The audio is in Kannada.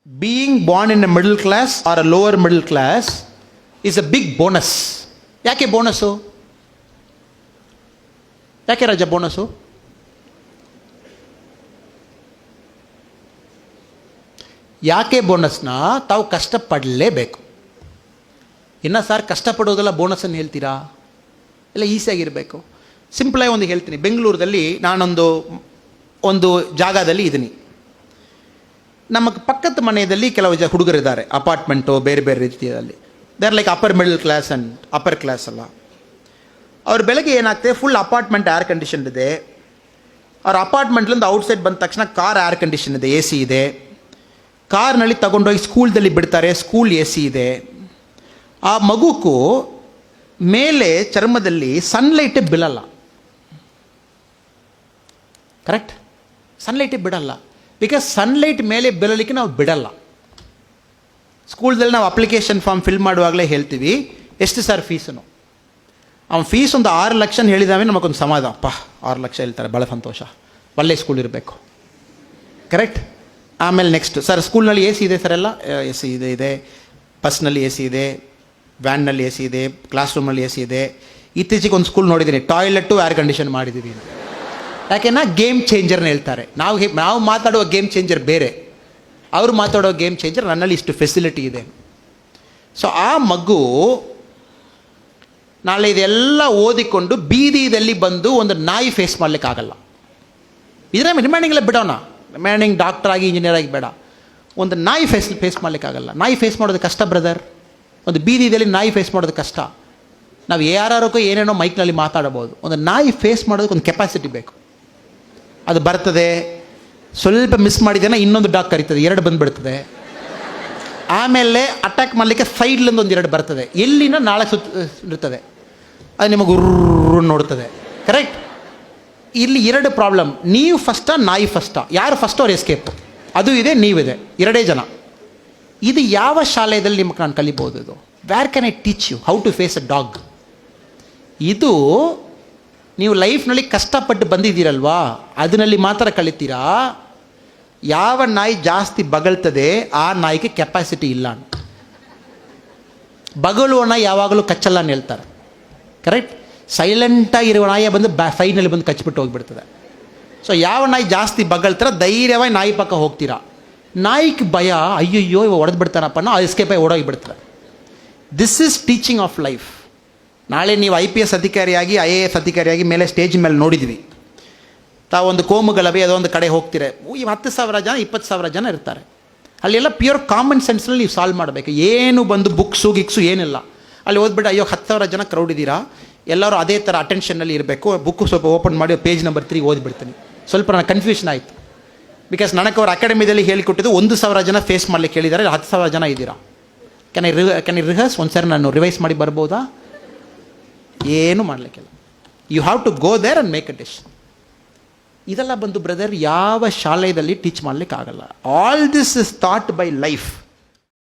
Being born in a middle class or a lower middle class is a big bonus. ಯಾಕೆ ಬೋನಸ್ಸು? ಯಾಕೆ ರಾಜ ಬೋನಸ್ಸು? ಯಾಕೆ ಬೋನಸ್ನ ತಾವು ಕಷ್ಟಪಡಲೇಬೇಕು. ಇನ್ನು ಸರ್ ಕಷ್ಟಪಡೋದೆಲ್ಲ ಬೋನಸ್ಸನ್ನು ಹೇಳ್ತೀರಾ? ಎಲ್ಲ ಈಸಿಯಾಗಿರಬೇಕು. ಸಿಂಪಲಾಗಿ ಒಂದು ಹೇಳ್ತೀನಿ. ಬೆಂಗಳೂರಲ್ಲಿ ನಾನೊಂದು ಜಾಗದಲ್ಲಿ ಇದ್ದೀನಿ. ನಮ್ಮ ಪಕ್ಕದ ಮನೆಯಲ್ಲಿ ಕೆಲವು ಹುಡುಗರಿದ್ದಾರೆ, ಅಪಾರ್ಟ್ಮೆಂಟು ಬೇರೆ ಬೇರೆ ರೀತಿಯಲ್ಲಿ. They are like upper middle class and upper class ಅಲ್ಲ. ಅವ್ರ ಬೆಳಗ್ಗೆ ಏನಾಗ್ತದೆ, ಫುಲ್ ಅಪಾರ್ಟ್ಮೆಂಟ್ ಏರ್ ಕಂಡೀಷನ್ ಇದೆ. ಅವ್ರ ಅಪಾರ್ಟ್ಮೆಂಟ್ಲಿಂದ ಔಟ್ಸೈಡ್ ಬಂದ ತಕ್ಷಣ ಕಾರ್ ಏರ್ ಕಂಡೀಷನ್ ಇದೆ, ಎ ಸಿ ಇದೆ. ಕಾರ್ನಲ್ಲಿ ತಗೊಂಡೋಗಿ ಸ್ಕೂಲ್ದಲ್ಲಿ ಬಿಡ್ತಾರೆ, ಸ್ಕೂಲ್ ಎ ಸಿ ಇದೆ. ಆ ಮಗುಕ್ಕೂ ಮೇಲೆ ಚರ್ಮದಲ್ಲಿ ಸನ್ಲೈಟೇ ಬೀಳಲ್ಲ. ಕರೆಕ್ಟ್? ಸನ್ಲೈಟೇ ಬಿಡಲ್ಲ. ಬಿಕಾಸ್ ಸನ್ಲೈಟ್ ಮೇಲೆ ಬೀಳಲಿಕ್ಕೆ ನಾವು ಬಿಡಲ್ಲ. ಸ್ಕೂಲ್ದಲ್ಲಿ ನಾವು ಅಪ್ಲಿಕೇಶನ್ ಫಾರ್ಮ್ ಫಿಲ್ ಮಾಡುವಾಗಲೇ ಹೇಳ್ತೀವಿ, ಎಷ್ಟು ಸರ್ ಫೀಸನು? ಅವ್ನು ಫೀಸ್ ಒಂದು 6 ಲಕ್ಷ ಹೇಳಿದಾವೆ, ನಮಗೊಂದು ಸಮಾಧಾನ. ಅಪ್ಪ 6 ಲಕ್ಷ ಹೇಳ್ತಾರೆ, ಭಾಳ ಸಂತೋಷ, ಒಳ್ಳೆ ಸ್ಕೂಲ್ ಇರಬೇಕು. ಕರೆಕ್ಟ್? ಆಮೇಲೆ ನೆಕ್ಸ್ಟ್, ಸರ್ ಸ್ಕೂಲ್ನಲ್ಲಿ ಎ ಸಿ ಇದೆ ಸರ್? ಎಲ್ಲ ಎ ಸಿ ಇದೆ, ಬಸ್ನಲ್ಲಿ ಎ ಸಿ ಇದೆ, ವ್ಯಾನ್ನಲ್ಲಿ ಎ ಸಿ ಇದೆ, ಕ್ಲಾಸ್ ರೂಮಲ್ಲಿ ಎ ಸಿ ಇದೆ. ಇತ್ತೀಚೆಗೆ ಒಂದು ಸ್ಕೂಲ್ ನೋಡಿದ್ದೀನಿ, ಟಾಯ್ಲೆಟು ಏರ್ ಕಂಡೀಷನ್ ಮಾಡಿದ್ದೀವಿ. ಯಾಕೆನಾ ಗೇಮ್ ಚೇಂಜರ್ನ ಹೇಳ್ತಾರೆ. ನಾವು ಮಾತಾಡುವ ಗೇಮ್ ಚೇಂಜರ್ ಬೇರೆ, ಅವರು ಮಾತಾಡೋ ಗೇಮ್ ಚೇಂಜರ್ ನನ್ನಲ್ಲಿ ಇಷ್ಟು ಫೆಸಿಲಿಟಿ ಇದೆ. ಸೊ ಆ ಮಗು ನಾಳೆ ಇದೆಲ್ಲ ಓದಿಕೊಂಡು ಬೀದಿದಲ್ಲಿ ಬಂದು ಒಂದು ನಾಯಿ ಫೇಸ್ ಮಾಡಲಿಕ್ಕಾಗಲ್ಲ. ಇದರ ರಿಮೈನಿಂಗ್ಲೇ ಬಿಡೋಣ, ರಿಮೈನಿಂಗ್ ಡಾಕ್ಟರ್ ಆಗಿ ಇಂಜಿನಿಯರ್ ಆಗಿ ಬೇಡ. ಒಂದು ನಾಯಿ ಫೇಸ್ ಮಾಡಲಿಕ್ಕಾಗಲ್ಲ. ನಾಯಿ ಫೇಸ್ ಮಾಡೋದು ಕಷ್ಟ ಬ್ರದರ್. ಒಂದು ಬೀದಿದಲ್ಲಿ ನಾಯಿ ಫೇಸ್ ಮಾಡೋದು ಕಷ್ಟ. ನಾವು ಯಾರಕ್ಕೂ ಏನೇನೋ ಮೈಕ್ನಲ್ಲಿ ಮಾತಾಡಬಹುದು. ಒಂದು ನಾಯಿ ಫೇಸ್ ಮಾಡೋದಕ್ಕೆ ಒಂದು ಕೆಪಾಸಿಟಿ ಬೇಕು. ಅದು ಬರ್ತದೆ, ಸ್ವಲ್ಪ ಮಿಸ್ ಮಾಡಿದ್ದೇನೆ ಇನ್ನೊಂದು ಡಾಗ್ ಕರೀತದೆ, 2 ಬಂದುಬಿಡ್ತದೆ. ಆಮೇಲೆ ಅಟ್ಯಾಕ್ ಮಾಡಲಿಕ್ಕೆ ಸೈಡ್ಲಿಂದ ಒಂದು 2 ಬರ್ತದೆ, ಎಲ್ಲಿನ ನಾಳೆ ಇರ್ತದೆ, ಅದು ನಿಮಗೆ ಉರ್ರು ನೋಡ್ತದೆ. ಕರೆಕ್ಟ್? ಇಲ್ಲಿ 2 ಪ್ರಾಬ್ಲಮ್. ನೀವು ಫಸ್ಟಾ, ನಾಯಿ ಫಸ್ಟಾ? ಯಾರು ಫಸ್ಟ್ ಅವ್ರು ಎಸ್ಕೇಪ್. ಅದು ಇದೆ, ನೀವಿದೆ, 2 ಜನ. ಇದು ಯಾವ ಶಾಲೆಯಲ್ಲಿ ನಿಮಗೆ ನಾನು ಕಲಿಬೋದು? ಇದು ವ್ಯಾರ್ can I teach you how to face a dog? ಇದು ನೀವು ಲೈಫ್ನಲ್ಲಿ ಕಷ್ಟಪಟ್ಟು ಬಂದಿದ್ದೀರಲ್ವಾ, ಅದರಲ್ಲಿ ಮಾತ್ರ ಕಲಿತೀರಾ. ಯಾವ ನಾಯಿ ಜಾಸ್ತಿ ಬಗಳ್ತದೆ ಆ ನಾಯಿಗೆ ಕೆಪಾಸಿಟಿ ಇಲ್ಲ. ಬಗಳುವ ನಾಯಿ ಯಾವಾಗಲೂ ಕಚ್ಚಲ್ಲ ಅಂತ ಹೇಳ್ತಾರೆ. ಕರೆಕ್ಟ್? ಸೈಲೆಂಟಾಗಿರುವ ನಾಯಿ ಬಂದು ಸೈಡ್ನಲ್ಲಿ ಬಂದು ಕಚ್ಚಿಬಿಟ್ಟು ಹೋಗಿಬಿಡ್ತದೆ. ಸೊ ಯಾವ ನಾಯಿ ಜಾಸ್ತಿ ಬಗಳ್ತಾರ ಧೈರ್ಯವಾಗಿ ನಾಯಿ ಪಕ್ಕ ಹೋಗ್ತೀರಾ. ನಾಯಿಗೆ ಭಯ, ಅಯ್ಯಯ್ಯೋ ಇವ ಹೊಡೆದು ಬಿಡ್ತಾನಪ್ಪ, ನಾವು ಎಸ್ಕೇಪ್ ಆಗಿ ಓಡೋಗಿಬಿಡ್ತಾರೆ. This is teaching of life. ನಾಳೆ ನೀವು IPS ಅಧಿಕಾರಿಯಾಗಿ IAS ಅಧಿಕಾರಿಯಾಗಿ ಮೇಲೆ ಸ್ಟೇಜ್ ಮೇಲೆ ನೋಡಿದ್ವಿ. ತಾವೊಂದು ಕೋಮುಗಲಭೆ ಅದೊಂದು ಕಡೆ ಹೋಗ್ತೀರ, 10,000 ಜನ 20,000 ಜನ ಇರ್ತಾರೆ. ಅಲ್ಲೆಲ್ಲ ಪ್ಯೂರ್ ಕಾಮನ್ ಸೆನ್ಸ್ನಲ್ಲಿ ನೀವು ಸಾಲ್ವ್ ಮಾಡಬೇಕು. ಏನು ಬಂದು ಬುಕ್ಸು ಏನಿಲ್ಲ. ಅಲ್ಲಿ ಓದ್ಬಿಟ್ಟು ಅಯ್ಯೋ 10,000 ಜನ ಕ್ರೌಡ್ ಇದ್ದೀರಾ, ಎಲ್ಲರೂ ಅದೇ ಥರ ಅಟೆನ್ಷನ್ನಲ್ಲಿ ಇರಬೇಕು. ಬುಕ್ಕು ಸ್ವಲ್ಪ ಓಪನ್ ಮಾಡಿ ಪೇಜ್ ನಂಬರ್ 3 ಓದಿಬಿಡ್ತೀನಿ. ಸ್ವಲ್ಪ ನನಗೆ ಕನ್ಫ್ಯೂಷನ್ ಆಯಿತು. ಬಿಕಾಸ್ ನನಗೆ ಅವ್ರ ಅಕಾಡೆಮಿದಲ್ಲಿ ಹೇಳಿಕೊಟ್ಟಿದ್ದು 1,000 ಜನ ಫೇಸ್ ಮಾಡಲಿಕ್ಕೆ ಹೇಳಿದ್ದಾರೆ, 10,000 ಜನ ಇದ್ದೀರಾ. ಕ್ಯಾನ್ ಐ ರಿಹರ್ಸ್ ಒಂದು ಸರಿ ನಾನು ರಿವೈಸ್ ಮಾಡಿ ಬರ್ಬೋದಾ? ಏನು ಮಾಡಲಿಕ್ಕಿಲ್ಲ. You have to go there and make a dish. ಇದೆಲ್ಲ ಬಂದು ಬ್ರದರ್ ಯಾವ ಶಾಲೆಯಲ್ಲಿ ಟೀಚ್ ಮಾಡಲಿಕ್ಕಾಗಲ್ಲ. All this is thought by life.